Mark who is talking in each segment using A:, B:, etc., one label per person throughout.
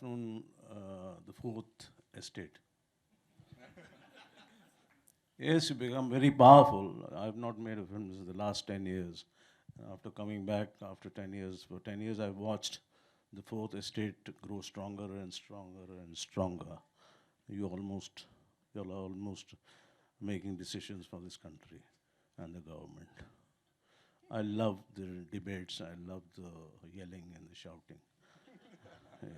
A: afternoon, the fourth estate. Yes, you become very powerful. I've not made a film in the last 10 years. After coming back after 10 years, for 10 years I've watched the fourth estate grow stronger and stronger and stronger. You almost, you're almost making decisions for this country and the government. I love the debates, I love the yelling and the shouting. Yeah.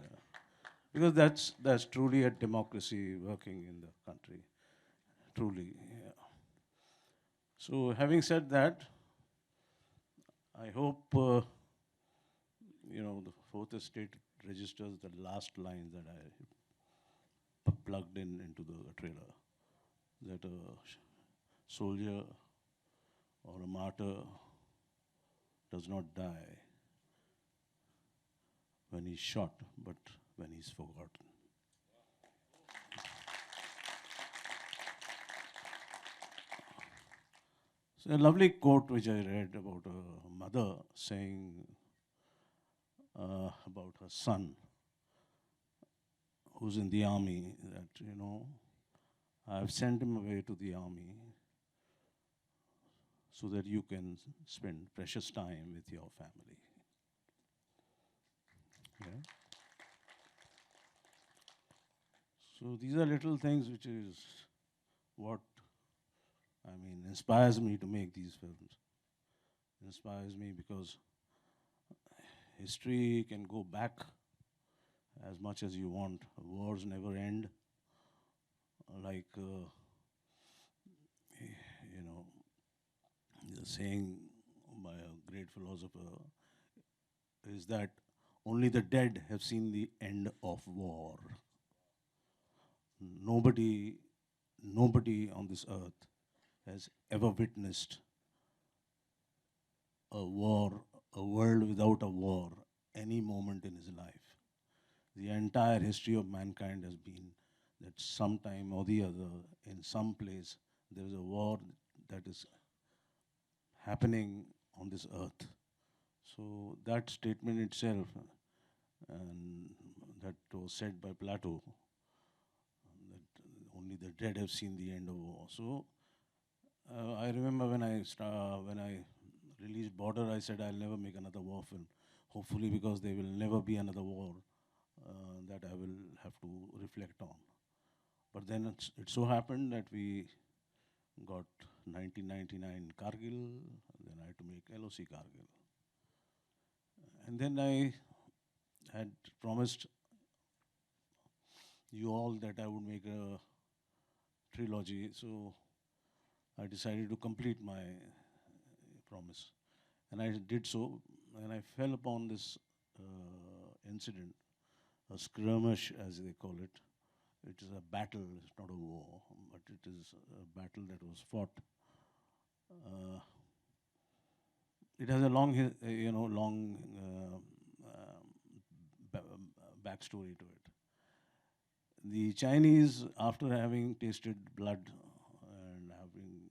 A: Because that's truly a democracy working in the country. Truly, yeah. So having said that, I hope the fourth estate registers the last line that I plugged in into the trailer, that a soldier or a martyr does not die when he's shot, but when he's forgotten. So a lovely quote which I read about a mother saying about her son who's in the army, that, I've sent him away to the army so that you can spend precious time with your family. Yeah. So these are little things which is what, inspires me to make these films. Inspires me because history can go back as much as you want. Wars never end. Like, the saying by a great philosopher is that only the dead have seen the end of war. Nobody, nobody on this earth has ever witnessed a war, a world without a war, any moment in his life. The entire history of mankind has been that sometime or the other, in some place, there is a war that is happening on this earth. So that statement itself, and that was said by Plato, that only the dead have seen the end of war. So I remember when I released Border, I said I'll never make another war film. Hopefully, because there will never be another war that I will have to reflect on. But then it so happened that we got 1999 Kargil, then I had to make LOC Kargil. And then I had promised you all that I would make a trilogy, so I decided to complete my promise. And I did so, and I fell upon this incident, a skirmish as they call it. It is a battle, it's not a war, but it is a battle that was fought. Uh, it has a long, backstory to it. The Chinese, after having tasted blood and having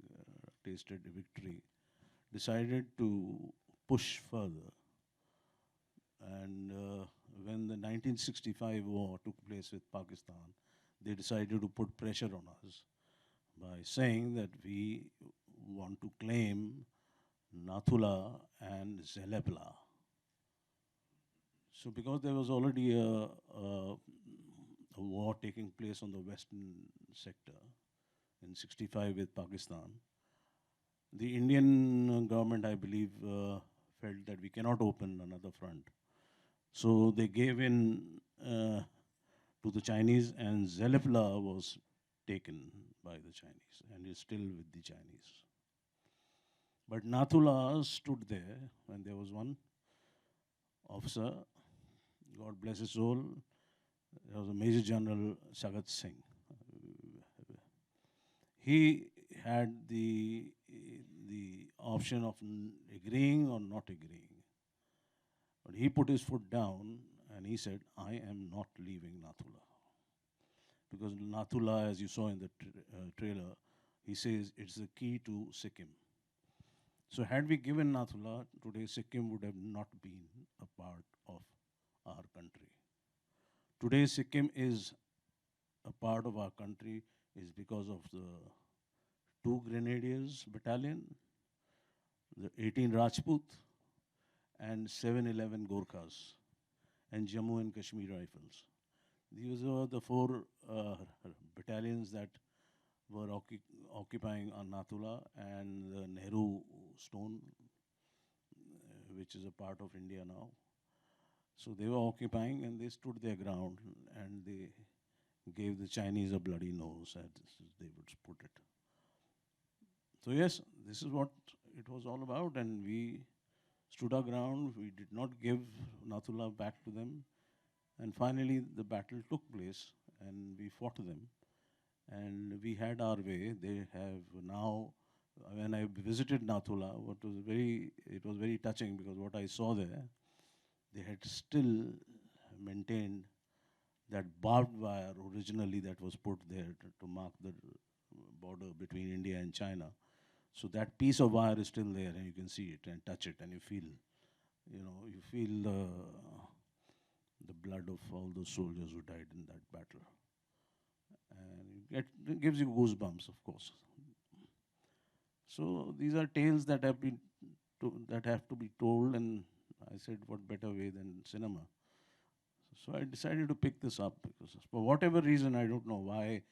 A: tasted victory, decided to push further. And when the 1965 war took place with Pakistan, they decided to put pressure on us by saying that we want to claim Nathula and Zelepla. So because there was already a war taking place on the western sector in 65 with Pakistan, the Indian government, I believe, felt that we cannot open another front. So they gave in to the Chinese, and Zelepla was taken by the Chinese and is still with the Chinese. But Nathula stood there, and there was one officer, God bless his soul, there was a Major General Sagat Singh. He had the option of agreeing or not agreeing. But he put his foot down and he said, I am not leaving Nathula. Because Nathula, as you saw in the trailer, he says it's the key to Sikkim. So had we given Nathula, today Sikkim would have not been a part of our country. Today Sikkim is a part of our country is because of the two Grenadiers battalion, the 18 Rajput, and 711 Gorkhas, and Jammu and Kashmir Rifles. These were the four battalions that were occupying Nathula and the Nehru Stone, which is a part of India now. So they were occupying and they stood their ground and they gave the Chinese a bloody nose, as they would put it. So yes, this is what it was all about, and we stood our ground. We did not give Nathula back to them. And finally, the battle took place, and we fought them. And we had our way. They have now, when I visited Nathula, it was very touching because what I saw there, they had still maintained that barbed wire originally that was put there to mark the border between India and China. So that piece of wire is still there, and you can see it and touch it, and you feel the blood of all those soldiers who died in that battle. And it gives you goosebumps, of course. So these are tales that have to be told, and I said, what better way than cinema? So I decided to pick this up because for whatever reason, I don't know why,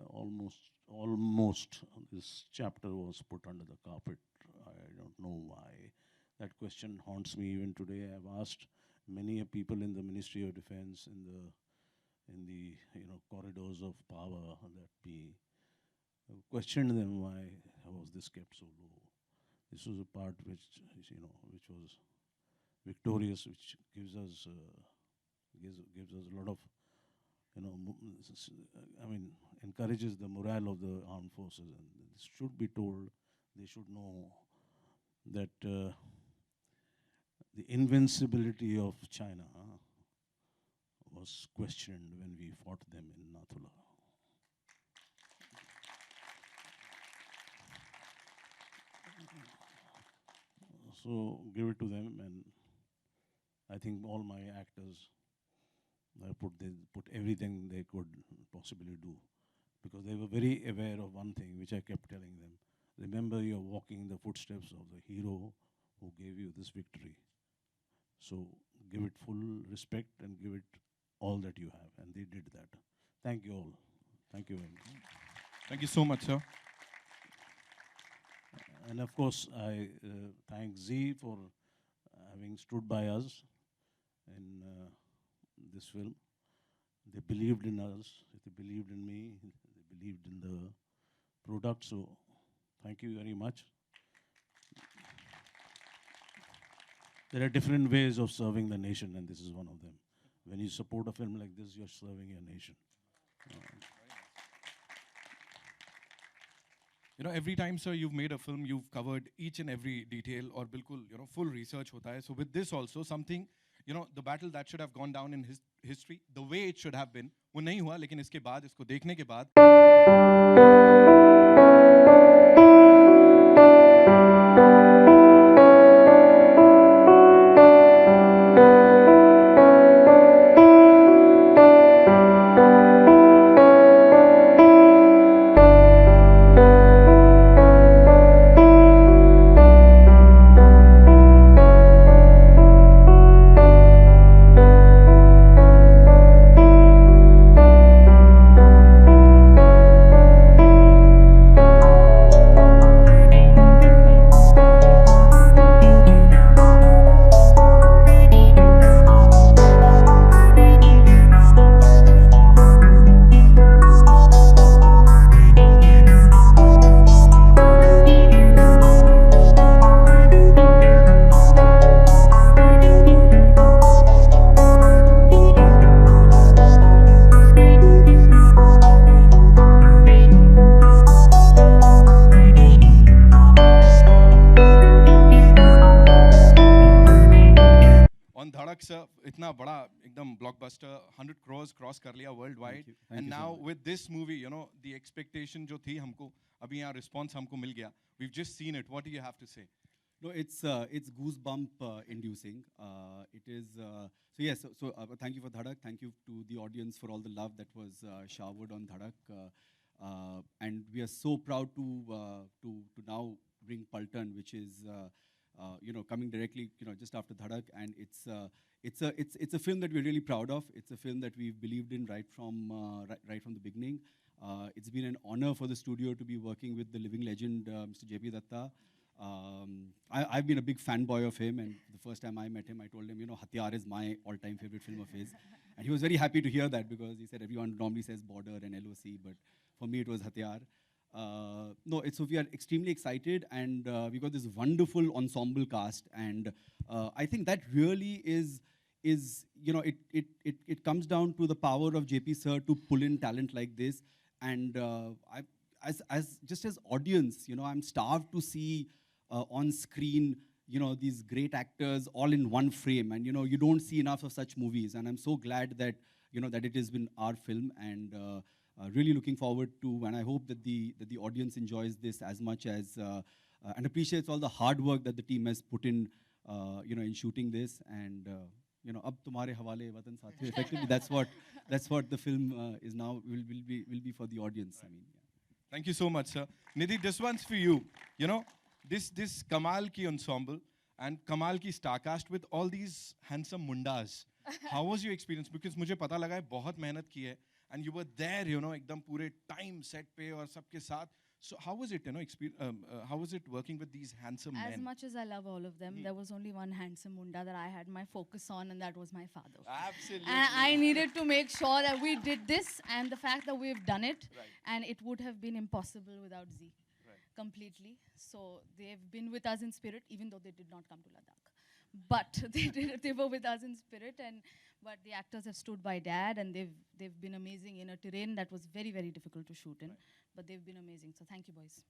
A: almost this chapter was put under the carpet. I don't know why. That question haunts me even today. I've asked many people in the Ministry of Defense, in the corridors of power, that we questioned them why was this kept so low. This was a part which was victorious, which gives us a lot of encourages the morale of the armed forces, and this should be told. They should know that the invincibility of China was questioned when we fought them in Nathula. So give it to them, and I think all my actors put everything they could possibly do, because they were very aware of one thing, which I kept telling them. Remember, you're walking the footsteps of the hero who gave you this victory. So give it full respect and give it all that you have. And they did that. Thank you all. Thank you very much.
B: Thank you so much, sir.
A: And of course, I thank Zee for having stood by us in this film. They believed in us, they believed in me, they believed in the product. So thank you very much. There are different ways of serving the nation, and this is one of them. When you support a film like this, you're serving your nation.
B: Every time, sir, you've made a film, you've covered each and every detail, or bilkul, full research hota hai. So with this also, something, the battle that should have gone down in history, the way it should have been, वो नहीं हुआ, लेकिन इसके बाद, इसको देखने के बाद धड़क सर इतना बड़ा एकदम ब्लॉकबस्टर 100 crores क्रॉस कर लिया world wide and now with this movie the expectation जो थी हमको अभी यहाँ रिस्पांस हमको मिल गया we have just seen it what do you have to say
C: No, it's goosebump inducing. It is so yes. Thank you for Dhadak. Thank you to the audience for all the love that was showered on Dhadak. And we are so proud to now bring Paltan, which is coming directly just after Dhadak, and it's a film that we're really proud of. It's a film that we've believed in right from the beginning. It's been an honor for the studio to be working with the living legend, Mr. JP Datta. I've been a big fanboy of him, and the first time I met him, I told him, Hatiyar is my all-time favorite film of his. And he was very happy to hear that because he said everyone normally says Border and LOC, but for me it was Hatiyar. So we are extremely excited, and we got this wonderful ensemble cast, and I think that really is it comes down to the power of JP sir to pull in talent like this, and as audience, I'm starved to see on screen, these great actors all in one frame. And, you don't see enough of such movies. And I'm so glad that, that it has been our film, and really looking forward to, and I hope that the audience enjoys this as much as, and appreciates all the hard work that the team has put in, in shooting this. And, ab tumhare hawale watan sathiyo. Effectively, that's what the film is now, will be for the audience. I mean, yeah.
B: Thank you so much, sir. Nidhi, this one's for you. This Kamal ki ensemble and Kamal ki starcast with all these handsome mundas. How was your experience? Because मुझे पता लगा है बहुत मेहनत की है, and you were there, एकदम पूरे time set पे और सबके साथ. So how was it, how was it working with these handsome men?
D: As much as I love all of them, there was only one handsome munda that I had my focus on, and that was my father.
B: Absolutely.
D: And I needed to make sure that we did this, and the fact that we've done it, and it would have been impossible without Z. Completely. So they've been with us in spirit, even though they did not come to Ladakh. But they were with us in spirit, but the actors have stood by Dad, and they've been amazing in a terrain that was very, very difficult to shoot in. But they've been amazing. So thank you, boys.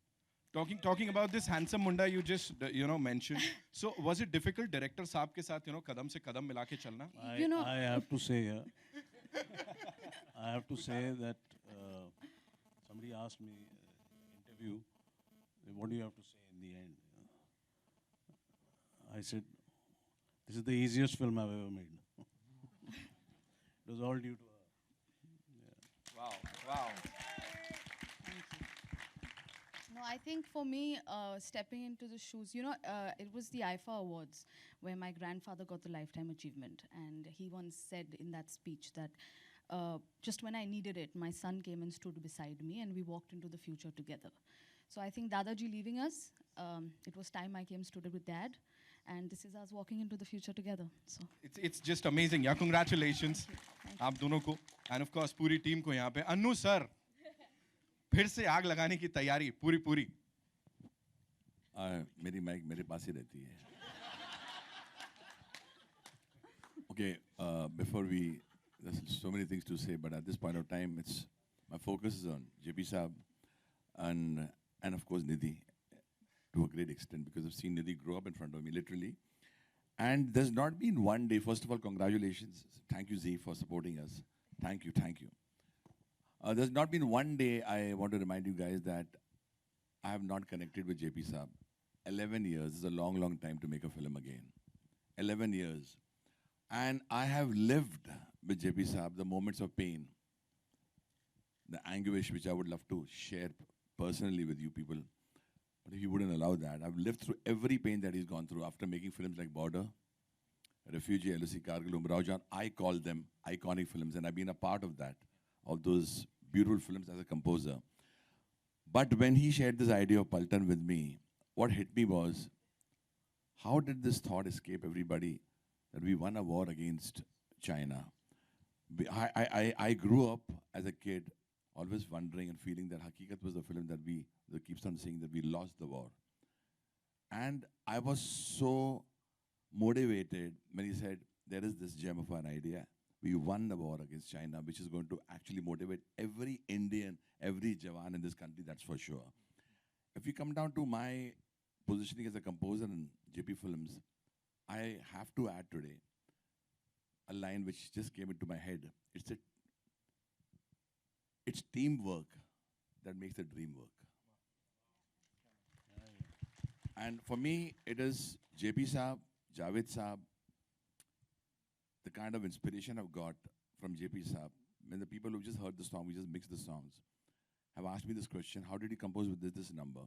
B: Talking about this handsome munda you just mentioned. So was it difficult, director saab ke saath kadam se kadam mila ke chalna?
A: I have to say, I have to say that somebody asked me interview, what do you have to say in the end? I said, this is the easiest film I've ever made. It was all due to her.
B: Yeah. Wow.
D: No, I think for me, stepping into the shoes, it was the IFA Awards where my grandfather got the Lifetime Achievement. And he once said in that speech that just when I needed it, my son came and stood beside me, and we walked into the future together. So I think Dadaji leaving us, it was time I came stood with Dad. And this is us walking into the future together. So
B: it's just amazing. Yeah, congratulations. आप दोनों को, and of course पूरी team को यहाँ पे. Annu sir, फिर से आग लगाने की तैयारी पूरी.
E: मेरी माइक मेरे पास ही रहती है. Okay, before there's so many things to say, but at this point of time, my focus is on JP Saab and of course Nidhi, to a great extent, because I've seen Nidhi grow up in front of me, literally. And there's not been one day, first of all, congratulations. Thank you, Z, for supporting us. Thank you. There's not been one day, I want to remind you guys, that I have not connected with JP Saab. 11 years is a long, long time to make a film again. 11 years. And I have lived with JP Saab the moments of pain, the anguish which I would love to share personally with you people. But if you wouldn't allow that, I've lived through every pain that he's gone through after making films like Border, Refugee, LOC, Kargil, Umrao Jaan. I call them iconic films, and I've been a part of that, of those beautiful films as a composer. But when he shared this idea of Paltan with me, what hit me was, how did this thought escape everybody that we won a war against China? I grew up as a kid always wondering and feeling that Hakikat was the film that keeps on saying that we lost the war. And I was so motivated when he said, there is this gem of an idea. We won the war against China, which is going to actually motivate every Indian, every Jawan in this country, that's for sure. If you come down to my positioning as a composer in JP Films, I have to add today a line which just came into my head. It's teamwork that makes the dream work. And for me, it is JP Saab, Javed Saab, the kind of inspiration I've got from JP Saab. When the people who just heard the song, we just mixed the songs, have asked me this question, how did he compose with this number?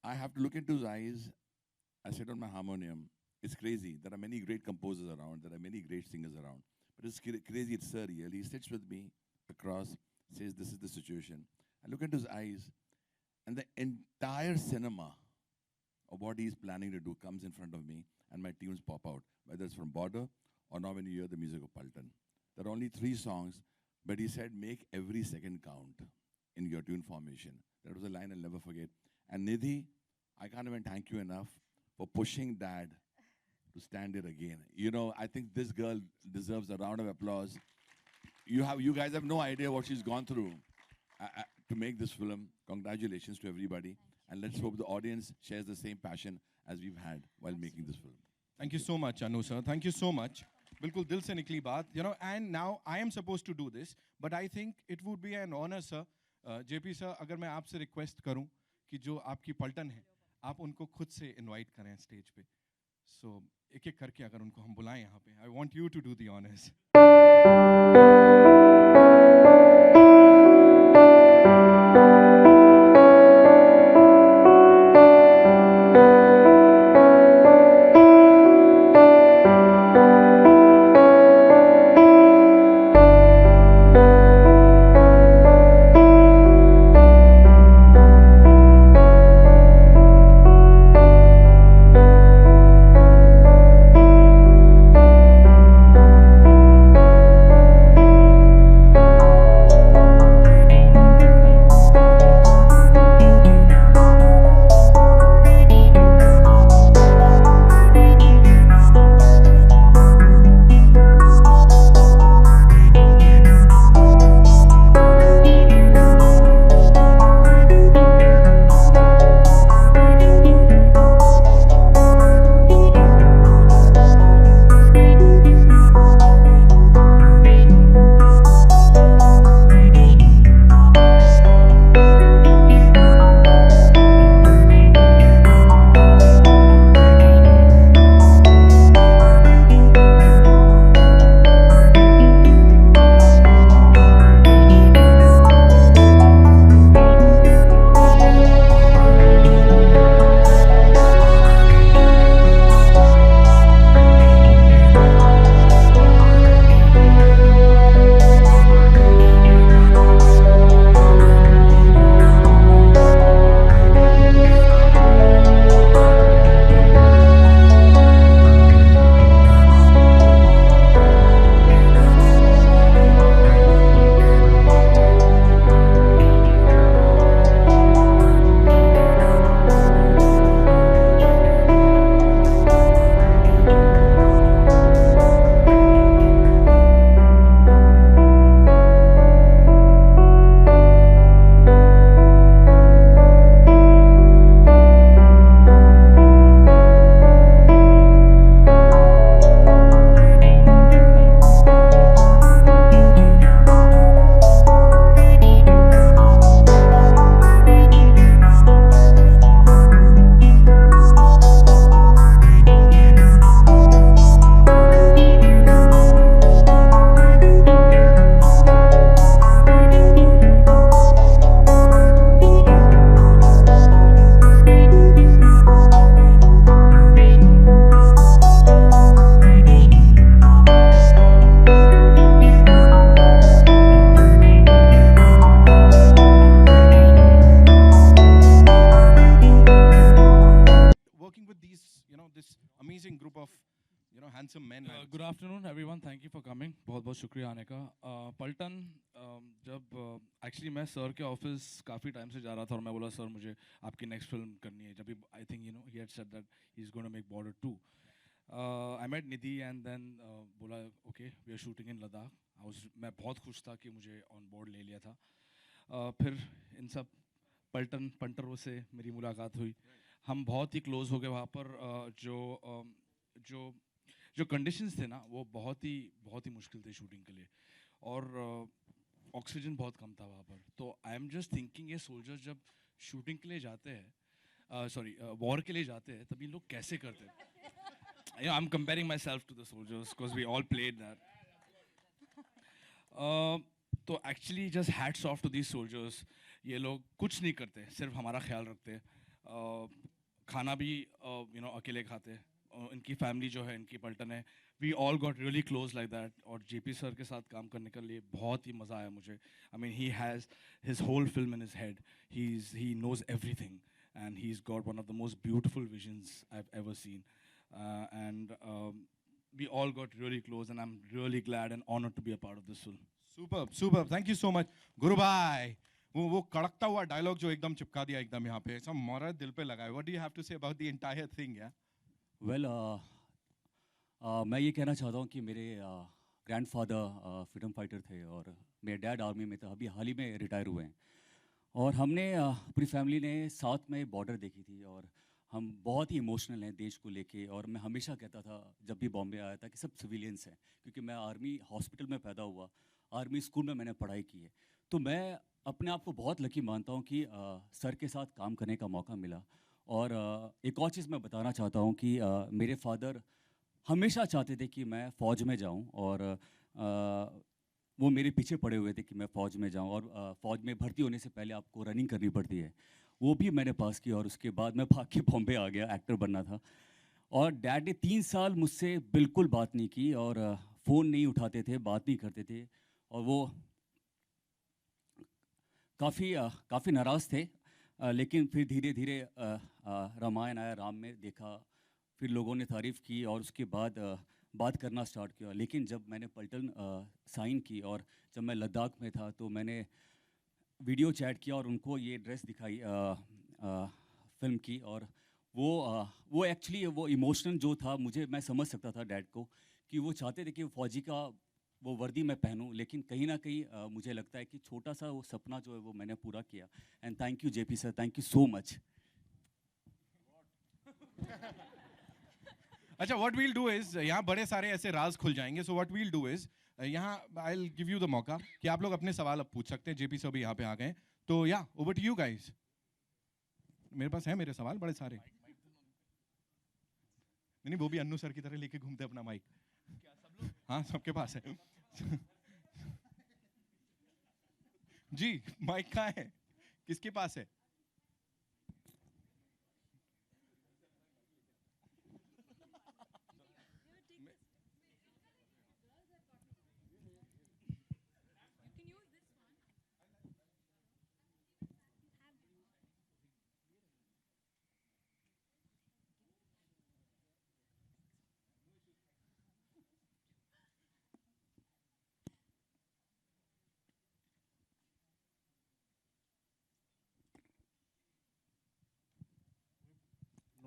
E: I have to look into his eyes. I sit on my harmonium. It's crazy. There are many great composers around. There are many great singers around. But it's crazy. It's surreal. He sits with me across, says, this is the situation. I look into his eyes, and the entire cinema of what he's planning to do comes in front of me, and my tunes pop out, whether it's from Border or now when you hear the music of Paltan. There are only 3 songs, but he said, make every second count in your tune formation. That was a line I'll never forget. And Nidhi, I can't even thank you enough for pushing Dad to stand here again. You know, I think this girl deserves a round of applause. You guys have no idea what she's gone through to make this film. Congratulations to everybody. And let's hope the audience shares the same passion as we've had while making this film.
B: Thank you so much, Anu sir. Thank you so much. बिल्कुल दिल से निकली बात, you know, and now I am supposed to do this, but I think it would be an honor, sir. JP sir, अगर मैं आपसे request करूं कि जो आपकी पलटन है, आप उनको खुद से invite करें stage पे. So एक-एक करके अगर उनको हम बुलाएं यहाँ पे, I want you to do the honors. amazing group of, you know, handsome men.
F: Good afternoon, everyone. Thank you for coming. बहुत बहुत शुक्रिया आने का. पलटन जब actually मैं सर के ऑफिस काफ़ी टाइम से जा रहा था और मैं बोला सर मुझे आपकी नेक्स्ट फिल्म करनी है. जब भी I think you know he had said that he's going to make Border 2. I met Nidhi and then बोला okay we are shooting in Ladakh. मैं बहुत खुश था कि मुझे on board ले लिया था. फिर इन सब पलटन पंटरों से मेरी मुलाकात हुई. हम बहुत ही क्लोज हो गए वहाँ पर. जो कंडीशंस थे ना वो बहुत ही मुश्किल थे शूटिंग के लिए और ऑक्सीजन बहुत कम था वहाँ पर. तो आई एम जस्ट थिंकिंग ये सोल्जर्स जब शूटिंग के लिए जाते हैं सॉरी वॉर के लिए जाते हैं तब ये लोग कैसे करते हैं? I am comparing myself to the soldiers because we all played that. तो actually just hats off to these soldiers. ये लोग कुछ नहीं करते, सिर्फ हमारा ख्याल रखते हैं. खाना भी अकेले खाते हैं. इनकी फैमिली जो है, इनकी पल्टन है, we all got really close like that. और जेपी सर के साथ काम करने के लिए बहुत ही मज़ा आया मुझे. I mean he has his whole film in his head. He knows everything and he's got one of the most beautiful visions I've ever seen. And we all got really close, and I'm really glad and honored to be a part of this film.
B: Superb, superb. Thank you so much. गुरु भाई, वो कड़कता हुआ dialogue जो एकदम चिपका दिया एकदम यहाँ पे, ऐसा मोरा दिल पे लगा है. What do you have to say about the entire thing, yeah?
G: Well मैं ये कहना चाहता हूँ कि मेरे ग्रैंडफादर फ्रीडम फाइटर थे और मेरे डैड आर्मी में था, अभी हाल ही में रिटायर हुए हैं. और हमने पूरी फैमिली ने साथ में बॉर्डर देखी थी और हम बहुत ही इमोशनल हैं देश को लेके. और मैं हमेशा कहता था जब भी बॉम्बे आया था कि सब सिविलियंस हैं, क्योंकि मैं आर्मी हॉस्पिटल में पैदा हुआ, आर्मी स्कूल में मैंने पढ़ाई की है. तो मैं अपने आप को बहुत लकी मानता हूँ कि सर के साथ काम करने का मौका मिला. और एक और चीज़ मैं बताना चाहता हूँ कि मेरे फादर हमेशा चाहते थे कि मैं फ़ौज में जाऊँ, और वो मेरे पीछे पड़े हुए थे कि मैं फ़ौज में जाऊँ. और फ़ौज में भर्ती होने से पहले आपको रनिंग करनी पड़ती है, वो भी मैंने पास की. और उसके बाद मैं भाग के बॉम्बे आ गया, एक्टर बनना था. और डैड ने 3 साल मुझसे बिल्कुल बात नहीं की और फ़ोन नहीं उठाते थे, बात नहीं करते थे. और वो काफ़ी नाराज़ थे. लेकिन फिर धीरे धीरे रामायण आया, राम में देखा, फिर लोगों ने तारीफ़ की और उसके बाद बात करना स्टार्ट किया. लेकिन जब मैंने पल्टन साइन की और जब मैं लद्दाख में था तो मैंने वीडियो चैट किया और उनको ये ड्रेस दिखाई फिल्म की. और वो एक्चुअली वो इमोशनल जो था, मैं समझ सकता था डैड को कि वो चाहते थे कि फ़ौजी का वो वर्दी मैं पहनूं. लेकिन कहीं ना कहीं मुझे लगता है कि छोटा सा वो सपना जो है वो मैंने पूरा किया. And thank you JP sir, thank you so much.
B: अच्छा, what we'll do is यहाँ बड़े सारे ऐसे राज खुल जाएंगे. So what we'll do is यहाँ I'll give you the मौका कि आप लोग अपने सवाल अब पूछ सकते हैं. जेपी सर भी यहाँ पे आ गए. तो या over to you guys. मेरे पास है मेरे सवाल बड़े सारे. नहीं, वो भी अन्नू सर की तरह लेके घूमते अपना माइक. हाँ, सबके पास है. जी, माइक कहाँ है? किसके पास है?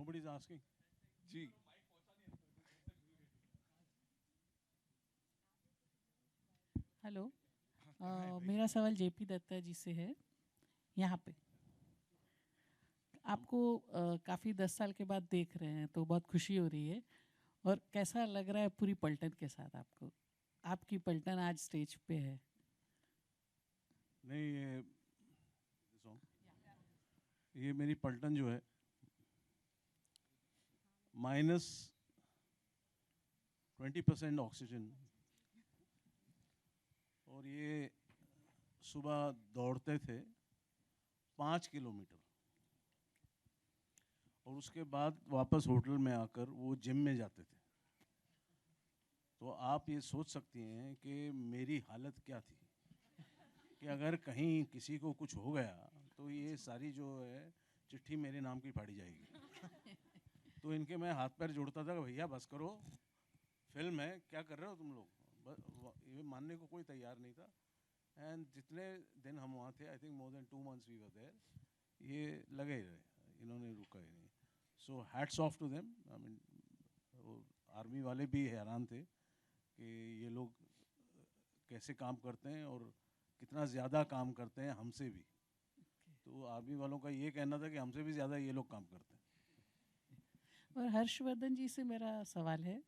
A: Nobody's asking.
B: जी.
H: हेलो, मेरा सवाल जेपी दत्ता जी से है. यहाँ पे आपको काफ़ी 10 साल के बाद देख रहे हैं तो बहुत खुशी हो रही है. और कैसा लग रहा है पूरी पलटन के साथ आपको? आपकी पलटन आज स्टेज पे है.
A: नहीं, ये मेरी पलटन जो है -20% ऑक्सीजन. और ये सुबह दौड़ते थे 5 किलोमीटर और उसके बाद वापस होटल में आकर वो जिम में जाते थे. तो आप ये सोच सकती हैं कि मेरी हालत क्या थी कि अगर कहीं किसी को कुछ हो गया तो ये सारी जो है चिट्ठी मेरे नाम की फाड़ी जाएगी. तो इनके मैं हाथ पैर जोड़ता था कि भैया बस करो, फिल्म है, क्या कर रहे हो तुम लोग. ये मानने को कोई तैयार नहीं था. एंड जितने दिन हम वहाँ थे, I think more than 2 months we were there, ये लगे ही रहे, इन्होंने रुका ही नहीं. So hats off to them. I mean army वाले भी हैरान थे कि ये लोग कैसे काम करते हैं और कितना ज़्यादा काम करते हैं हमसे भी. तो आर्मी वालों का ये कहना था कि हमसे भी ज़्यादा ये लोग काम करते हैं.
H: और हर्षवर्धन जी से मेरा सवाल है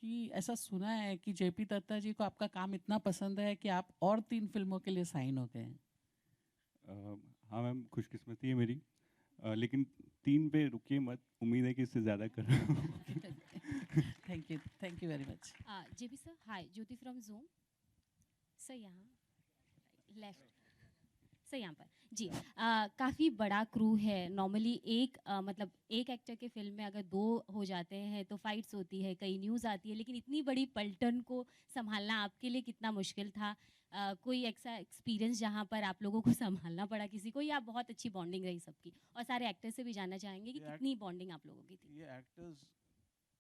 H: कि ऐसा सुना है कि जेपी दत्ता जी को आपका काम इतना पसंद है कि आप और 3 फिल्मों के लिए साइन हो गए हैं.
C: हाँ मैम, खुशकिस्मती है मेरी.
I: लेकिन 3 पे रुकिए मत, उम्मीद है कि इससे ज़्यादा कर
H: thank you very much.
J: JB sir, hi, Jyoti from Zoom. Sir यहाँ लेफ्ट सर यहाँ पर जी. काफ़ी बड़ा क्रू है. नॉर्मली एक मतलब एक एक्टर के फिल्म में अगर 2 हो जाते हैं तो फाइट्स होती है, कई न्यूज़ आती है, लेकिन इतनी बड़ी पलटन को संभालना आपके लिए कितना मुश्किल था? कोई ऐसा एक्सपीरियंस जहाँ पर आप लोगों को संभालना पड़ा किसी को, या बहुत अच्छी बॉन्डिंग रही सबकी? और सारे एक्टर से भी जानना चाहेंगे कि कितनी बॉन्डिंग आप लोगों की थी.
A: ये एक्टर्स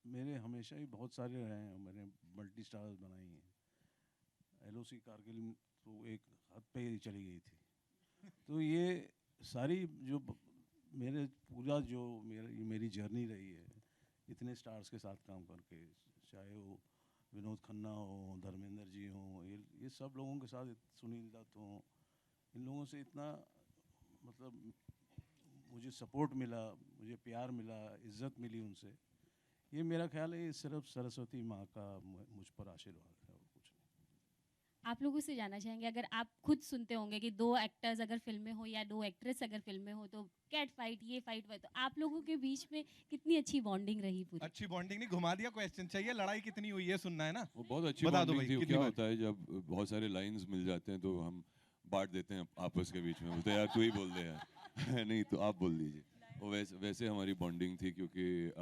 A: मेरे हमेशा ही बहुत सारे रहे हैं, मैंने मल्टी स्टार्स बनाई हैं. LOC कारगिल तो एक हद पे ही चली गई थी. तो ये सारी जो मेरे पूरा जो मेरी जर्नी रही है इतने स्टार्स के साथ काम करके, चाहे वो विनोद खन्ना हो, धर्मेंद्र जी हो, ये सब लोगों के साथ, सुनील दत्त हो, इन लोगों से इतना मतलब मुझे सपोर्ट मिला, मुझे प्यार मिला, इज्जत मिली उनसे. ये मेरा ख्याल है ये सिर्फ सरस्वती माँ का मुझ पर आशीर्वाद है और कुछ नहीं.
J: आप लोगों से जानना चाहेंगे, अगर आप खुद सुनते होंगे कि 2 एक्टर्स अगर फिल्म में हो या 2 एक्ट्रेस अगर फिल्म में हो तो कैट फाइट, ये फाइट, तो आप लोगों के बीच में कितनी अच्छी बॉन्डिंग रही पूरी?
B: अच्छी बॉन्डिंग नहीं, घुमा दिया क्वेश्चन. चाहिए लड़ाई कितनी हुई है सुनना है ना.
E: वो बहुत अच्छी
B: बता दो
E: बॉन्डिंग
B: भाई,
E: थी. वो
B: कितनी
E: क्या
B: बार?
E: होता है जब बहुत सारे लाइंस मिल जाते हैं तो हम बांट देते हैं आपस के बीच में. बोलते हैं यार तू ही बोल दे यार. नहीं तो आप बोल दीजिए. वो वैसे हमारी बॉन्डिंग थी, क्योंकि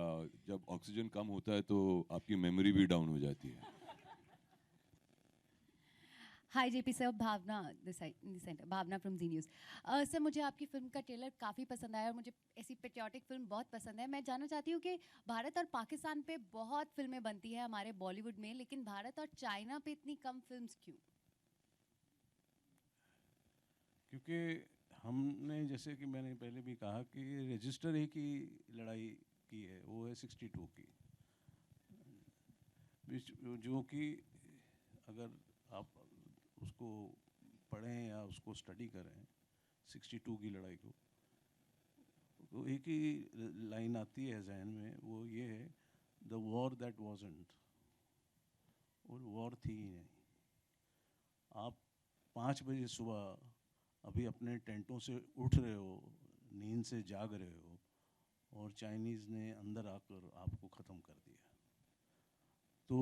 E: जब ऑक्सीजन कम होता है तो आपकी मेमोरी भी डाउन हो जाती है.
K: Hi JP sir, Bhavna this centre, Bhavna from Zee News. Sir मुझे आपकी फिल्म का ट्रेलर काफ़ी पसंद आया और मुझे ऐसी पेट्रियाटिक फिल्म बहुत पसंद है. मैं जानना चाहती हूँ कि भारत और पाकिस्तान पे बहुत फिल्में बनती है हमारे बॉलीवुड में, लेकिन भारत और चाइना पे इतनी कम फिल्म्स क्यों?
A: क्योंकि हमने, जैसे कि मैंने पहले भी कहा कि रजिस्टर एक ही लड़ाई की है, वो है 62 की, जो कि अगर आप उसको पढ़ें या उसको स्टडी करें 62 की लड़ाई को, तो एक ही लाइन आती है जहन में, वो ये है, द वॉर दैट वाजंट. और वॉर थी ही नहीं. आप 5 बजे सुबह अभी अपने टेंटों से उठ रहे हो, नींद से जाग रहे हो, और चाइनीज़ ने अंदर आकर आपको ख़त्म कर दिया. तो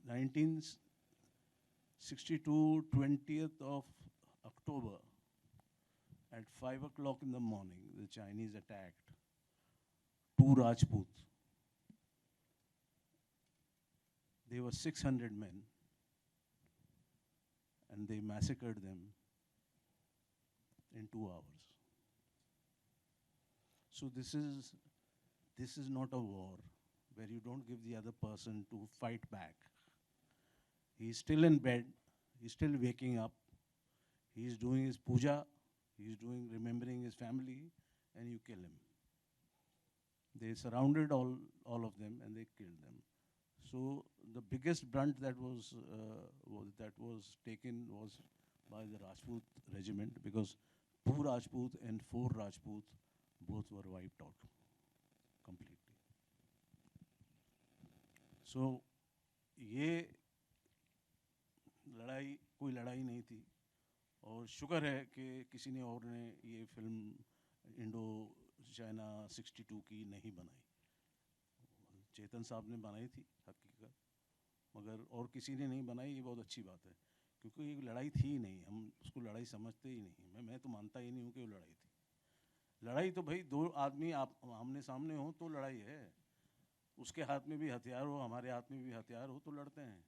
A: 1962 20th of October at 5 o'clock in the morning, the Chinese attacked 2 Rajput. They were 600 men, and they massacred them in 2 hours. So this is not a war where you don't give the other person to fight back. He's still in bed, he's still waking up, he's doing his puja, he's remembering his family, and you kill him. They surrounded all of them and they killed them. So the biggest brunt that was taken was by the Rajput regiment, because 2 Rajput and 4 Rajput both were wiped out completely. So ये लड़ाई कोई लड़ाई नहीं थी, और शुक्र है कि किसी ने और ने ये फिल्म इंडो चाइना 62 की नहीं बनाई. चेतन साहब ने बनाई थी हकीकत, मगर और किसी ने नहीं बनाई. ये बहुत अच्छी बात है, क्योंकि ये लड़ाई थी ही नहीं, हम उसको लड़ाई समझते ही नहीं. मैं तो मानता ही नहीं हूँ कि वो लड़ाई थी. लड़ाई तो भाई 2 आदमी आप आमने सामने हो तो लड़ाई है. उसके हाथ में भी हथियार हो, हमारे हाथ में भी हथियार हो, तो लड़ते हैं.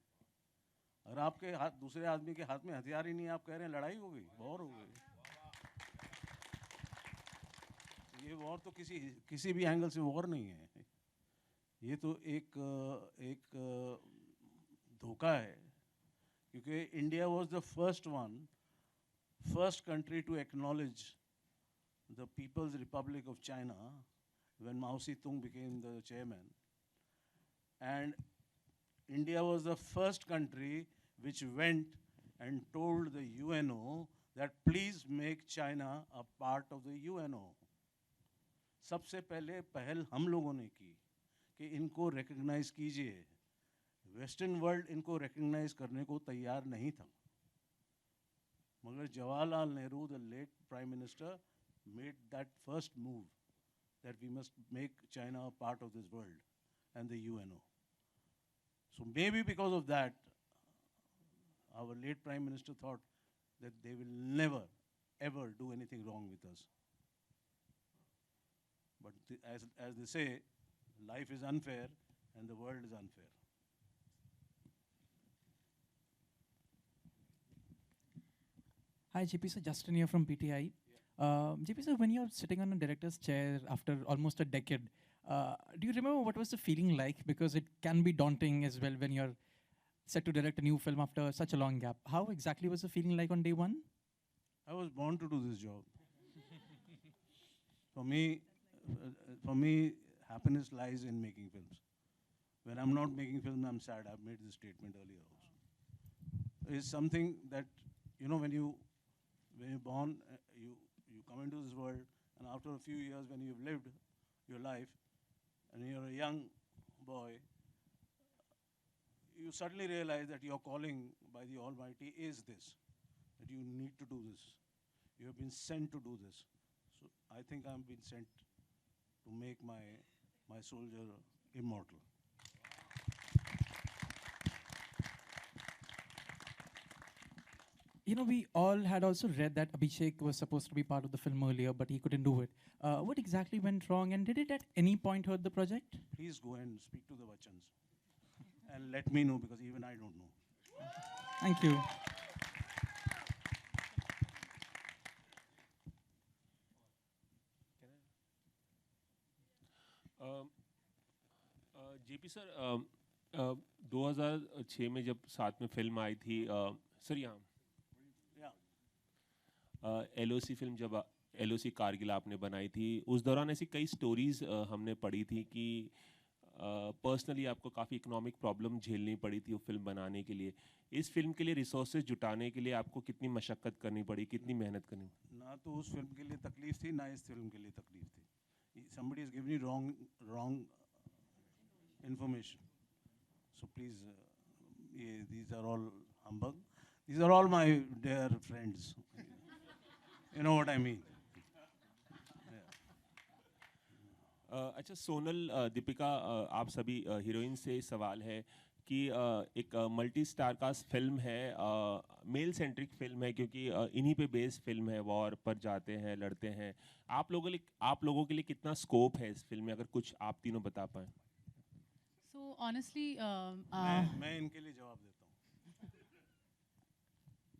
A: अगर आपके हाथ, दूसरे आदमी के हाथ में हथियार ही नहीं, आप कह रहे हैं लड़ाई हो गई, वॉर हो गई. ये वॉर तो किसी भी एंगल से वॉर नहीं है. ये तो एक धोखा है, क्योंकि India was the first country to acknowledge the People's Republic of China when Mao Zedong became the chairman. And India was the first country which went and told the UNO that please make China a part of the UNO. सबसे पहले पहल हम लोगों ने की कि इनको recognise कीजिए. वेस्टर्न वर्ल्ड इनको रिकग्नाइज करने को तैयार नहीं था, मगर Jawaharlal Nehru, the late prime minister, made that first move that we must make China a part of this world and the UNO. So maybe because of that, our late Prime Minister thought that they will never, ever do anything wrong with us. But as they say, life is unfair and the world is unfair.
L: Hi, JP sir, Justin here from PTI. JP sir, when you're sitting on a director's chair after almost a decade, do you remember what was the feeling like? Because it can be daunting as well when you're set to direct a new film after such a long gap. How exactly was the feeling like on day one?
A: I was born to do this job. For me, happiness lies in making films. When I'm not making films, I'm sad. I've made this statement earlier also. It's something that, you know, when you're born, you come into this world, and after a few years, when you've lived your life, and you're a young boy, you suddenly realize that your calling by the Almighty is this, that you need to do this. You have been sent to do this. So I think I've been sent to make my soldier immortal.
L: You know, we all had also read that Abhishek was supposed to be part of the film earlier, but he couldn't do it. What exactly went wrong, and did it at any point hurt the project?
A: Please go and speak to the Bachchans and let me know, because even I don't know.
L: Thank you.
M: JP sir, 2006 में जब साथ में film आई थी, sir यहाँ LOC film, जब LOC Kargil आपने बनाई थी, उस दौरान ऐसी कई स्टोरीज हमने पढ़ी थी कि पर्सनली आपको काफ़ी इकोनॉमिक प्रॉब्लम झेलनी पड़ी थी वो फिल्म बनाने के लिए. इस फिल्म के लिए रिसोर्सेज जुटाने के लिए आपको कितनी मशक्क़त करनी पड़ी, कितनी मेहनत करनी?
A: ना तो उस फिल्म के लिए तकलीफ थी, ना इस फिल्म के लिए तकलीफ थी. Somebody has given you wrong information. So please, these are all humbug. These are all my dear friends. You know what I mean.
M: अच्छा, सोनल, दीपिका, आप सभी हीरोइन से सवाल है कि एक मल्टी स्टार कास्ट फिल्म है, मेल सेंट्रिक फिल्म है, क्योंकि इन्हीं पे बेस्ड फिल्म है, वॉर पर जाते हैं, लड़ते हैं. आप लोगों के लिए कितना स्कोप है इस फिल्म में, अगर कुछ आप तीनों बता पाएं?
D: So honestly,
A: मैं इनके लिए जवाब देता हूँ.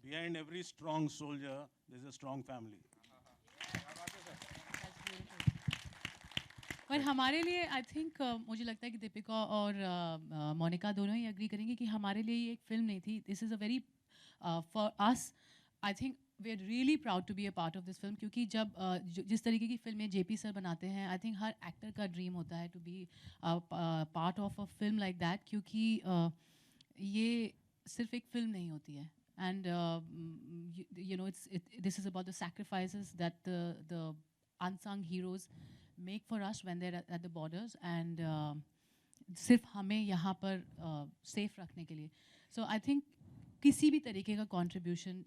A: Behind every strong soldier, there's a strong family.
H: पर हमारे लिए आई थिंक मुझे लगता है कि दीपिका और मोनिका दोनों ही एग्री करेंगे कि हमारे लिए ये एक फिल्म नहीं थी. This is a very for us, I think we are really proud to be a part of this film, क्योंकि जब जिस तरीके की फिल्में JP सर बनाते हैं, आई थिंक हर एक्टर का ड्रीम होता है to be part of a film like that, क्योंकि ये सिर्फ एक फिल्म नहीं होती है. And you know, this is about the sacrifices that the unsung heroes make for us when they're at the borders, and सिर्फ हमें यहाँ पर safe रखने के लिए. So I think किसी भी तरीके का contribution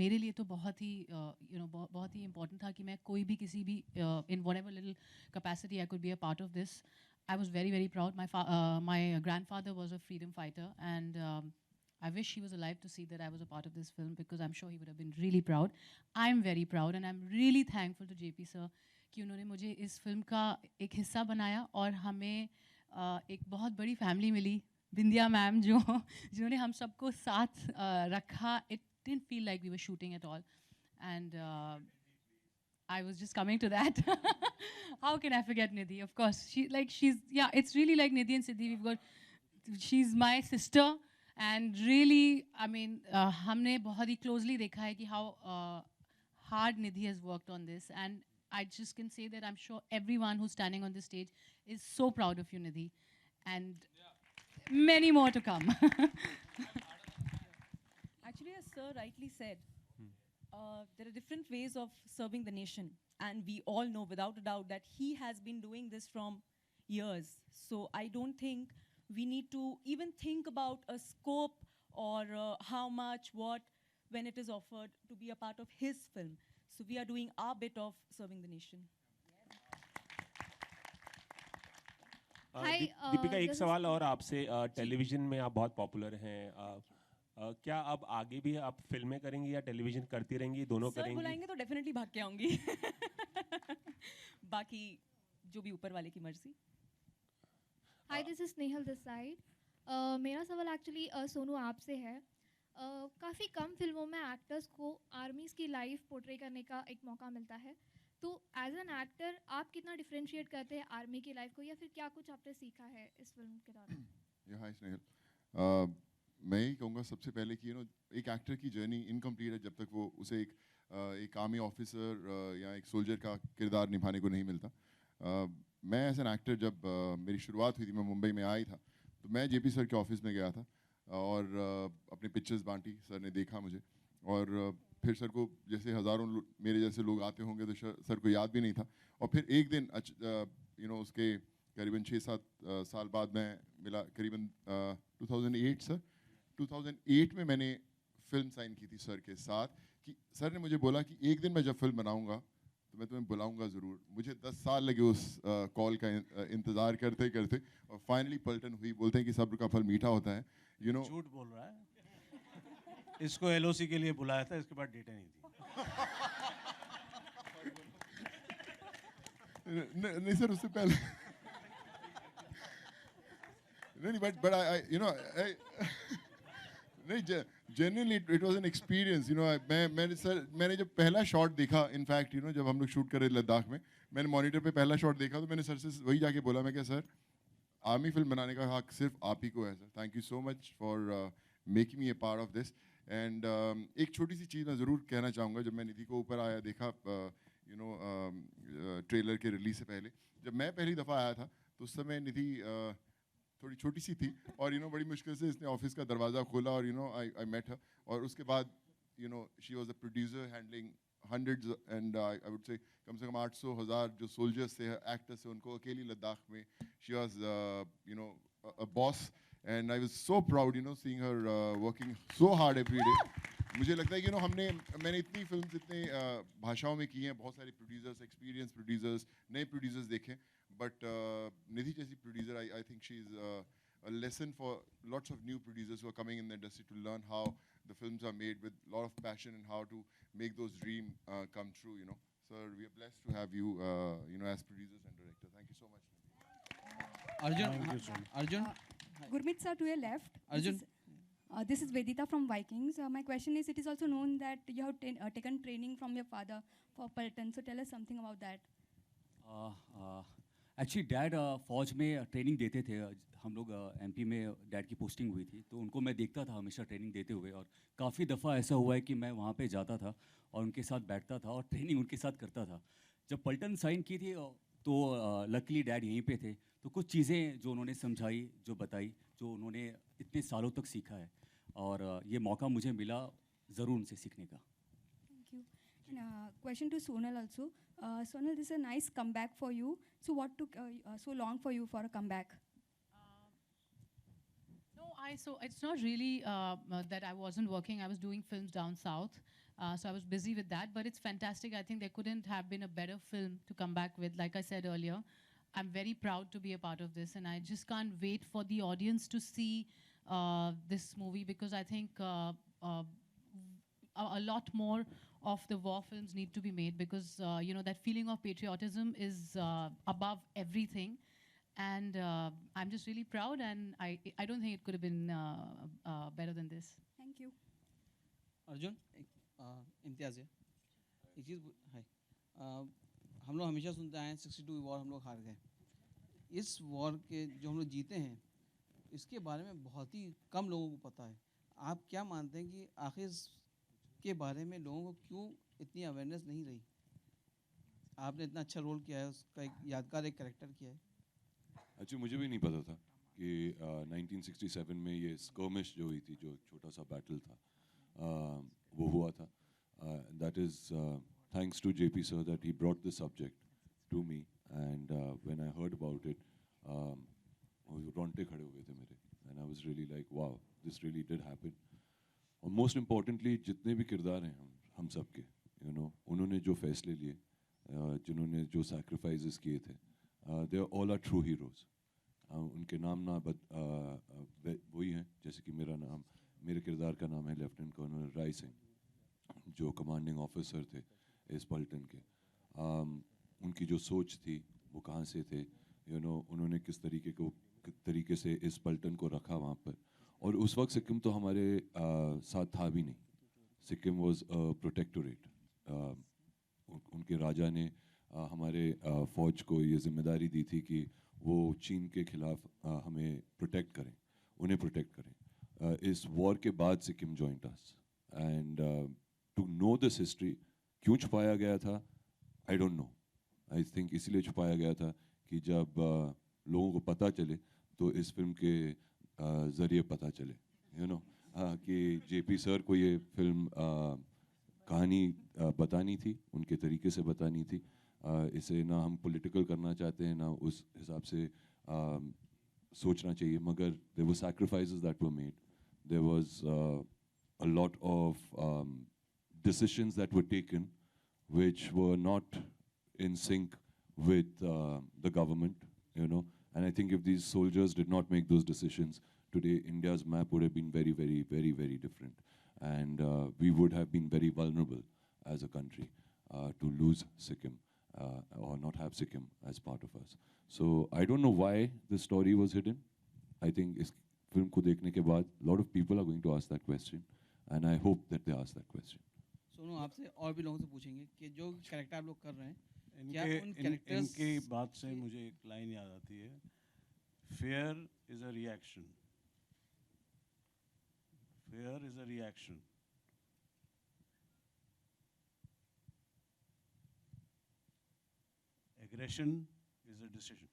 H: मेरे लिए तो बहुत ही बहुत ही important था कि मैं कोई भी किसी भी in whatever little capacity I could be a part of this. I was very, very proud. My grandfather was a freedom fighter, and I wish he was alive to see that I was a part of this film, because I'm sure he would have been really proud. I'm very proud, and I'm really thankful to JP sir कि उन्होंने मुझे इस film का एक हिस्सा बनाया, और हमें एक बहुत बड़ी फैमिली मिली. बिंदिया मैम जिन्होंने हम सबको साथ रखा. It didn't feel like we were shooting at all, and I was just coming to that. How can I forget Nidhi? Of course, it's really like Nidhi and Siddhi. She's my sister. And really, I mean, हमने बहुत ही closely देखा है कि how hard Nidhi has worked on this, and I just can say that I'm sure everyone who's standing on this stage is so proud of you, Nidhi, and many more to come.
N: Actually, as Sir rightly said, there are different ways of serving the nation, and we all know without a doubt that he has been doing this from years. So I don't think we need to even think about a scope or how much, what, when it is offered to be a part of his film. So we are doing our bit of serving the nation.
M: Deepika, एक सवाल और आपसे, television में आप बहुत popular हैं, क्या अब आगे भी आप फिल्में करेंगी या टेलीविजन करती रहेंगी, दोनों
N: सर
M: करेंगी?
N: बुलाएंगे तो डेफिनेटली भाग के आऊंगी। बाकी जो भी ऊपर वाले की मर्जी।
O: Hi, this is Snehal this side. मेरा सवाल एक्चुअली सोनू आपसे है। काफ़ी कम फिल्मों में एक्टर्स को आर्मीज़ की लाइफ पोर्ट्रे करने का एक मौका मिलता है, तो एज एन एक्टर आप कितना डिफरेंशिएट करते हैं आर्मी की लाइफ को, या फिर क्या कुछ आपने सीखा है इस फिल्म के दौरान?
P: हाय स्नेहल, मैं ही कहूँगा सबसे पहले कि एक एक्टर की जर्नी इनकम्प्लीट है जब तक वो उसे एक आर्मी ऑफिसर या एक सोल्जर का किरदार निभाने को नहीं मिलता। मैं एज एन एक्टर जब मेरी शुरुआत हुई थी, मैं मुंबई में आया था, तो मैं जेपी सर के ऑफिस में गया था और अपनी पिक्चर्स बांटी। सर ने देखा मुझे और फिर सर को, जैसे हज़ारों मेरे जैसे लोग आते होंगे, तो सर को याद भी नहीं था। और फिर एक दिन उसके करीबन 6-7 साल बाद मैं मिला, करीबन 2008 सर 2008 में मैंने फिल्म साइन की थी सर के साथ, कि सर ने मुझे बोला कि एक दिन मैं जब फिल्म बनाऊंगा तो मैं तुम्हें बुलाऊंगा ज़रूर। मुझे 10 साल लगे उस कॉल का इंतज़ार करते करते, और फाइनली पलटन हुई। बोलते हैं कि सब्र का फल मीठा होता है,
A: झूठ बोल रहा है। इसको एलओसी के लिए बुलाया था, इसके बाद डेटें नहीं थी।
P: नहीं सर, उससे पहले नहीं, but I नहीं, genuinely it was an experience, मैंने जब पहला शॉट देखा, इनफैक्ट जब हम लोग शूट कर रहे लद्दाख में, मैंने मॉनिटर पे पहला शॉट देखा, तो मैंने सर से वही जाके बोला, मैं क्या सर, आर्मी फिल्म बनाने का हक सिर्फ आप ही को है sir. Thank you so much for making me A part of this. And एक छोटी सी चीज़ मैं ज़रूर कहना चाहूँगा। जब मैं निधि को ऊपर आया देखा, ट्रेलर के रिलीज से पहले, जब मैं पहली दफ़ा आया था, तो उस समय निधि थोड़ी छोटी सी थी, और बड़ी मुश्किल से इसने ऑफिस का दरवाज़ा खोला, और आई मेट हर। और उसके बाद she was the producer handling hundreds and I would say कम 800,000 जो सोल्जर्स थे, एक्टर्स थे, उनको अकेली लद्दाख में। She was a boss, and I was so proud seeing her working so hard every day. मुझे लगता है कि मैंने इतनी फिल्म्स इतने भाषाओं में की हैं, बहुत सारे प्रोड्यूसर्स, एक्सपीरियंस प्रोड्यूसर्स, नए प्रोड्यूसर्स देखे, बट निधि जैसी producer, I think she is a lesson for lots of new producers who are coming in the industry to learn how the films are made with a lot of passion and how to make those dreams come true. Sir, we are blessed to have you, as producers and director. Thank you so much.
Q: Arjun.
R: Gurmeet sir, to your left.
Q: Arjun.
R: This is Vedita from Vikings. My question is, it is also known that you have taken training from your father for Paltan. So tell us something about that.
G: Actually dad फ़ौज में training देते थे। हम लोग MP में dad की posting हुई थी, तो उनको मैं देखता था हमेशा ट्रेनिंग देते हुए, और काफ़ी दफ़ा ऐसा हुआ है कि मैं वहाँ पे जाता था और उनके साथ बैठता था और ट्रेनिंग उनके साथ करता था। जब पलटन साइन की थी तो लकीली डैड यहीं पे थे, तो कुछ चीज़ें जो उन्होंने समझाई, जो बताई, जो उन्होंने इतने सालों तक सीखा है, और ये मौका मुझे मिला ज़रूर उनसे सीखने का।
R: Thank you. And question to Sonal also. Sonal, this is a nice comeback for you. So what took so long for you for a comeback?
H: So it's not really that I wasn't working. I was doing films down south. So I was busy with that. But it's fantastic. I think there couldn't have been a better film to come back with. Like I said earlier, I'm very proud to be a part of this. And I just can't wait for the audience to see this movie, because I think a lot more of the war films need to be made, because that feeling of patriotism is above everything, and I'm just really proud, and I don't think it could have been better than this.
R: Thank you.
Q: Arjun, इम्तियाज़ है। एक चीज़ हम लोग हमेशा सुनते आए हैं 62 war हम लोग हार गए। इस वॉर के जो हम लोग जीते हैं, इसके बारे में बहुत ही कम लोगों को पता है। आप क्या मानते हैं कि आखिर के बारे में लोगों को क्यों इतनी अवेयरनेस नहीं रही? आपने इतना अच्छा रोल किया है, उसका एक यादगार एक कैरेक्टर किया है।
E: अच्छा, मुझे भी नहीं पता था कि 1967 में ये स्कर्मिश जो हुई थी, जो छोटा सा बैटल था, वो हुआ था। That is thanks to JP sir that he brought the subject to me, and when I heard about it, रोंगटे खड़े हुए थे मेरे, and I was really like wow, this really did happen. और मोस्ट इम्पॉर्टेंटली जितने भी किरदार हैं हम सब के, उन्होंने जो फैसले लिए, जिन्होंने जो सैक्रिफाइसेस किए थे, they all are true heroes. उनके नाम ना वही हैं, जैसे कि मेरे किरदार का नाम है लेफ्टिनेंट कर्नल राय सिंह, जो कमांडिंग ऑफिसर थे इस पलटन के। उनकी जो सोच थी वो कहाँ से थे, उन्होंने किस तरीके से इस पलटन को रखा वहाँ पर। और उस वक्त सिक्किम तो हमारे साथ था भी नहीं। Sikkim was protectorate. उनके राजा ने हमारे फ़ौज को ये जिम्मेदारी दी थी कि वो चीन के खिलाफ हमें प्रोटेक्ट करें, उन्हें प्रोटेक्ट करें। इस वॉर के बाद Sikkim joined us, and to know this history, क्यों छुपाया गया था I don't know. I think इसलिए छुपाया गया था कि जब लोगों को पता चले तो इस फिल्म के ज़रिए पता चले, कि जेपी सर को ये फिल्म कहानी बतानी थी, उनके तरीके से बतानी थी। इसे ना हम पॉलिटिकल करना चाहते हैं, ना उस हिसाब से सोचना चाहिए, मगर there were sacrifices that were made, there was a lot of decisions that were taken which were not in sync with the government, and I think if these soldiers did not make those decisions, today India's map would have been very, very, very, very different, and we would have been very vulnerable as a country to lose Sikkim or not have Sikkim as part of us. So I don't know why the story was hidden. I think इस film को देखने के बाद a lot of people are going to ask that question, and I hope that they ask that question.
Q: Sonu, आपसे और भी लोगों से पूछेंगे कि जो कैरेक्टर आप लोग कर रहे हैं, क्या
A: इनके
Q: उन कैरेक्टर्स
A: इनकी बात से मुझे एक लाइन याद आती है, fear is a reaction. Fear is a reaction. Aggression is a decision.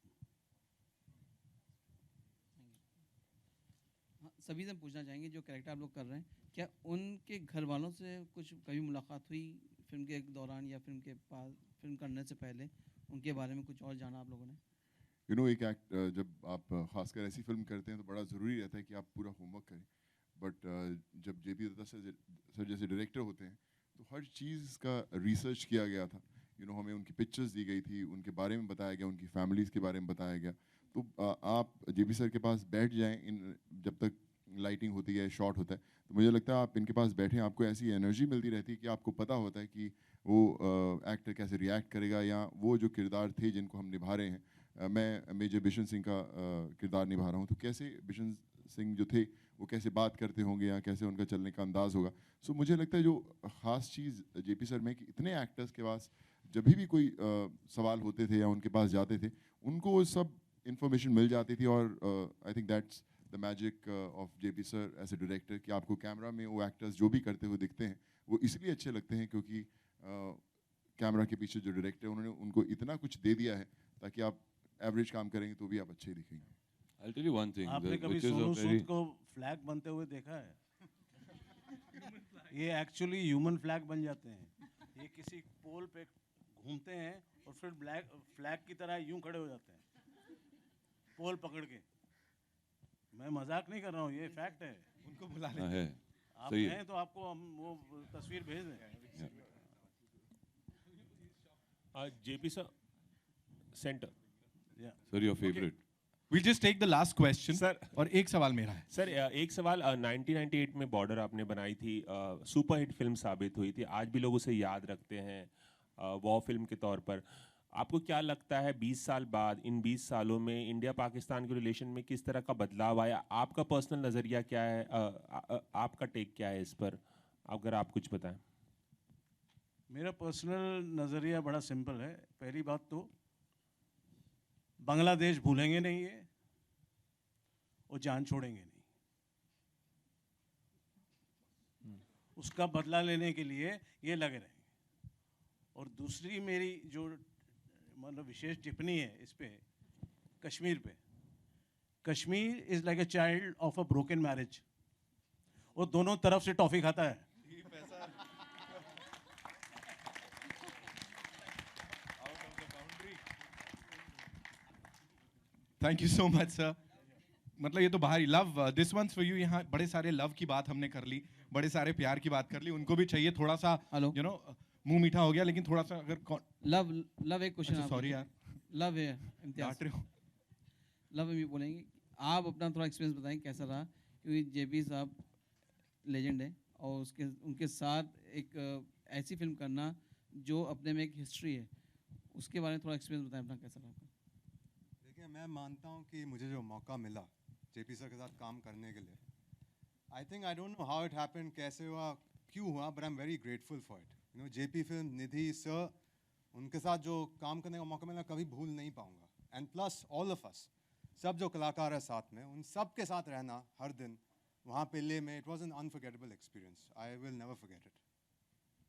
Q: हाँ, सभी से पूछना चाहेंगे जो कैरेक्टर आप लोग कर रहे हैं, क्या उनके घर वालों से कुछ कभी मुलाकात हुई फिल्म के दौरान या फिल्म के पास, फिल्म करने से पहले उनके बारे में कुछ और जाना आप लोगों ने?
P: एक एक्ट जब आप खासकर ऐसी फिल्म करते हैं तो बड़ा ज़रूरी रहता है कि आप पूरा होमवर्क करें, बट जब जेपी दत्ता सर जैसे डायरेक्टर होते हैं तो हर चीज़ का रिसर्च किया गया था। हमें उनकी पिक्चर्स दी गई थी, उनके बारे में बताया गया, उनकी फैमिलीज़ के बारे में बताया गया। तो आप जेपी सर के पास बैठ जाएं, जब तक लाइटिंग होती है, शॉट होता है, तो मुझे लगता है आप इनके पास बैठे, आपको ऐसी एनर्जी मिलती रहती है कि आपको पता होता है कि वो एक्टर कैसे रिएक्ट करेगा, या वो जो किरदार थे जिनको हम निभा रहे हैं, मैं मेजर बिशन सिंह का किरदार निभा रहा हूँ, तो कैसे बिशन सिंह जो थे वो कैसे बात करते होंगे या कैसे उनका चलने का अंदाज़ होगा। सो मुझे लगता है जो ख़ास चीज़ जेपी सर में कि इतने एक्टर्स के पास जब भी कोई सवाल होते थे या उनके पास जाते थे, उनको सब इंफॉर्मेशन मिल जाती थी। और I think that's the magic of JP sir as a director, कि आपको कैमरा में वो एक्टर्स जो भी करते हुए दिखते हैं वो इसलिए अच्छे लगते हैं क्योंकि कैमरा के पीछे जो डायरेक्टर उन्होंने उनको इतना कुछ दे दिया है ताकि आप एवरेज काम करेंगे तो भी आप अच्छे दिखेंगे।
E: I'll tell you one thing.
A: आपने कभी सोनू सूद को फ्लैग बनते हुए देखा है? ये एक्चुअली ह्यूमन फ्लैग बन जाते हैं। ये किसी पोल पे घूमते हैं और फिर फ्लैग की तरह यूं खड़े हो जाते हैं, पोल पकड़ के। मैं मजाक नहीं कर रहा हूँ, ये फैक्ट है।
B: उनको बुला
E: लें। है।
A: आप हैं तो आपको हम वो तस्वीर भेज दें।
M: JP sir, centre.
E: Sir, your favorite.
B: We'll just take the last question.
M: Sir,
B: और एक सवाल मेरा है।
M: सर, एक सवाल 1998 में बॉर्डर आपने बनाई थी, सुपरहिट फिल्म साबित हुई थी, आज भी लोग उसे याद रखते हैं वॉर फिल्म के तौर पर। आपको क्या लगता है 20 साल बाद, इन 20 सालों में इंडिया पाकिस्तान के रिलेशन में किस तरह का बदलाव आया? आपका पर्सनल नज़रिया क्या है, आपका टेक क्या है इस पर, अगर आप कुछ बताएं।
A: मेरा पर्सनल नज़रिया बड़ा सिंपल है। पहली बात तो बांग्लादेश भूलेंगे नहीं ये, और जान छोड़ेंगे नहीं। उसका बदला लेने के लिए ये लगे रहेंगे। और दूसरी मेरी जो मतलब विशेष टिप्पणी है इस पे, कश्मीर पे, Kashmir is like a child of a broken marriage. वो दोनों तरफ से टॉफी खाता है।
B: Thank you so much sir. मतलब ये तो बाहरी love, this once for you. यहाँ बड़े सारे लव की बात हमने कर ली, बड़े सारे प्यार की बात कर ली, उनको भी चाहिए थोड़ा सा मुंह मीठा हो गया, लेकिन थोड़ा सा अगर
Q: लव एक क्वेश्चन
B: सॉरी यार,
Q: लव है इम्तियाज, लव में भी बोलेंगे, आप अपना थोड़ा एक्सपीरियंस बताएं कैसा रहा, क्योंकि जेपी साहब लेजेंड है और उनके साथ एक ऐसी फिल्म करना जो अपने में एक हिस्ट्री है, उसके बारे में थोड़ा एक्सपीरियंस बताएं अपना कैसा रहा।
S: देखिए, मैं मानता हूँ कि मुझे जो मौका मिला जेपी सर के साथ काम करने के लिए, I think I don't know how it happened, कैसे हुआ, क्यों हुआ, but I am very grateful for it. You know, JP film, Nidhi sir, उनके साथ जो काम करने का मौका मिला कभी भूल नहीं पाऊंगा। And plus all of us, सब जो कलाकार है साथ में, उन सब के साथ रहना हर दिन वहाँ पे ले में, it was an unforgettable experience, I will never forget it.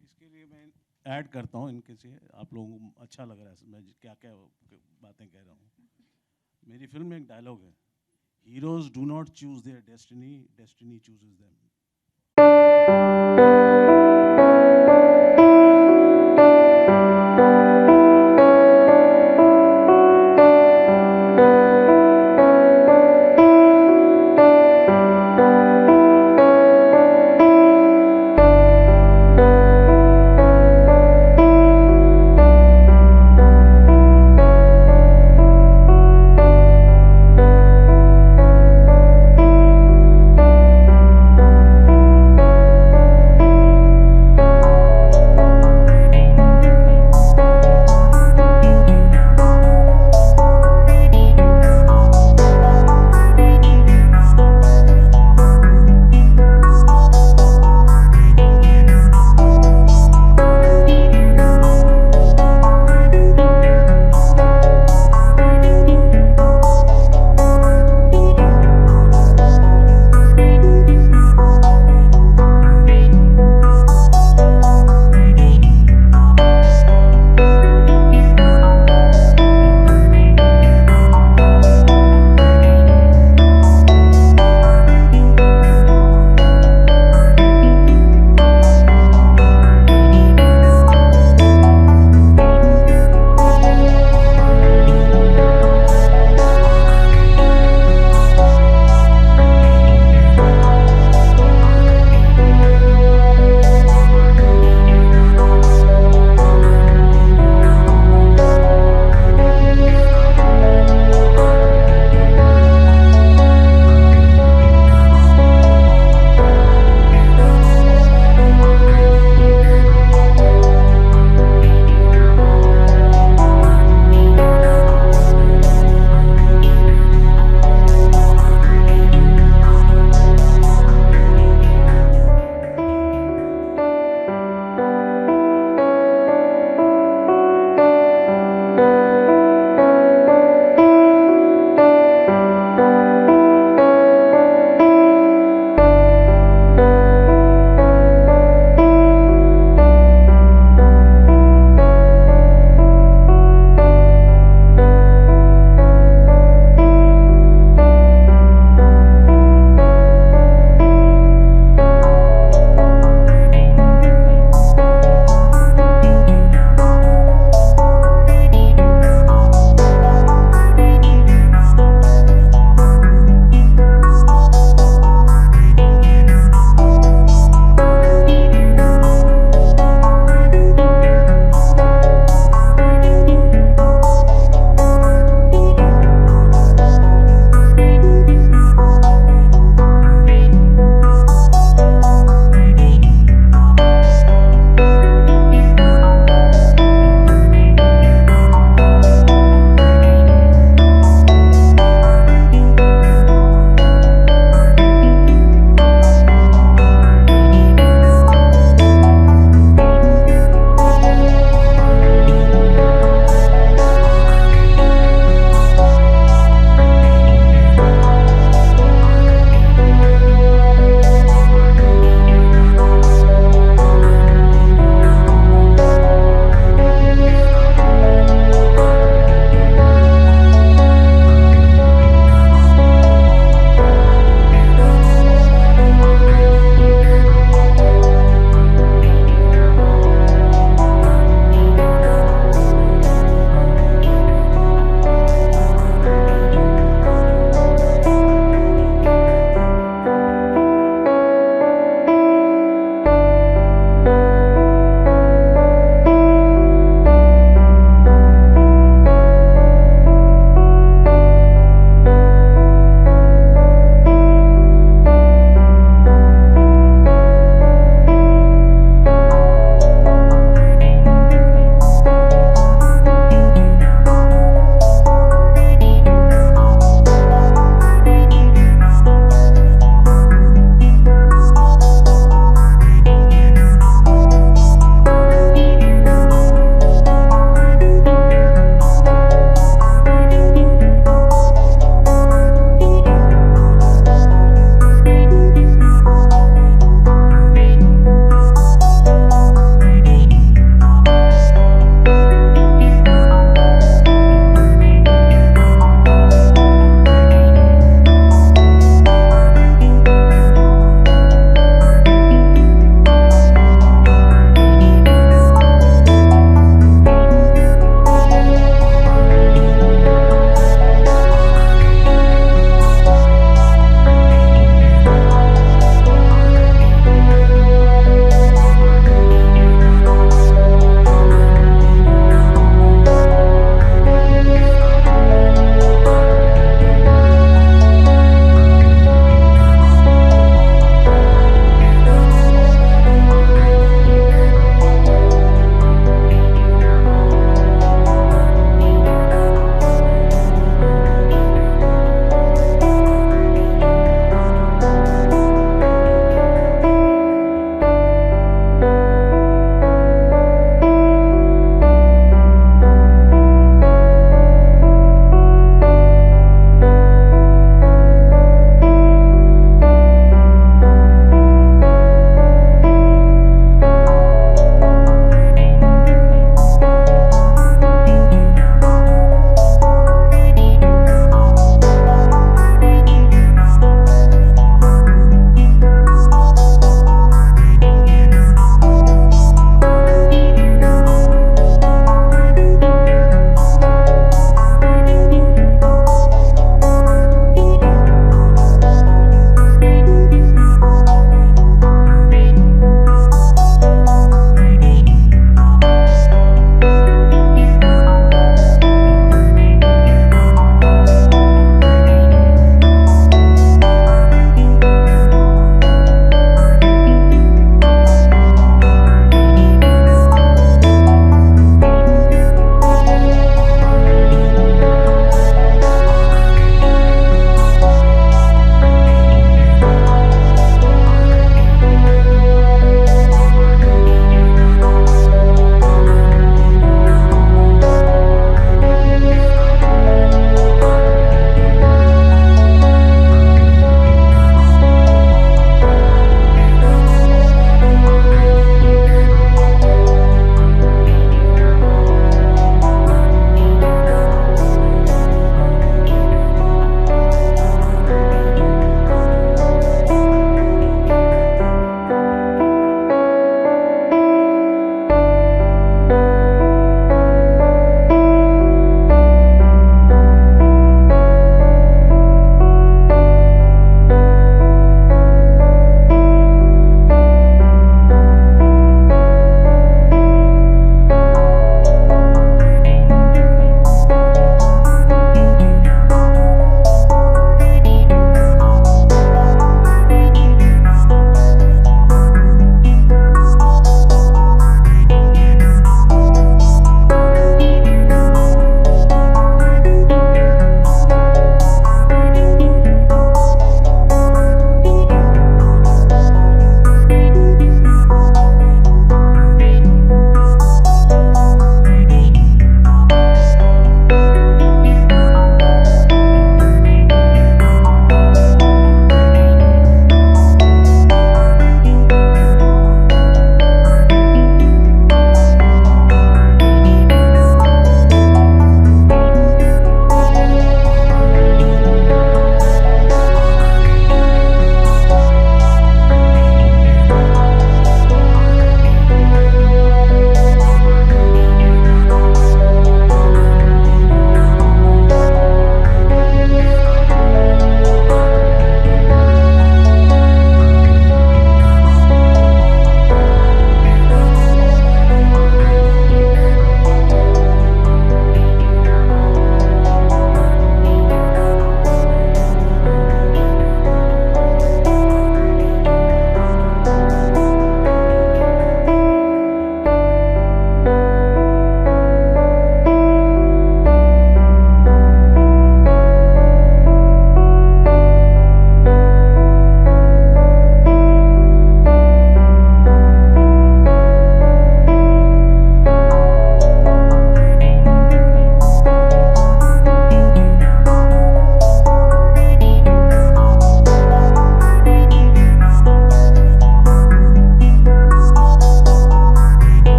A: इसके लिए मैं ऐड करता हूँ इनके से, आप लोगों को अच्छा लग रहा है मैं क्या क्या बातें कह रहा हूँ। मेरी फिल्म में एक डायलॉग है, heroes do not choose their destiny, destiny chooses them.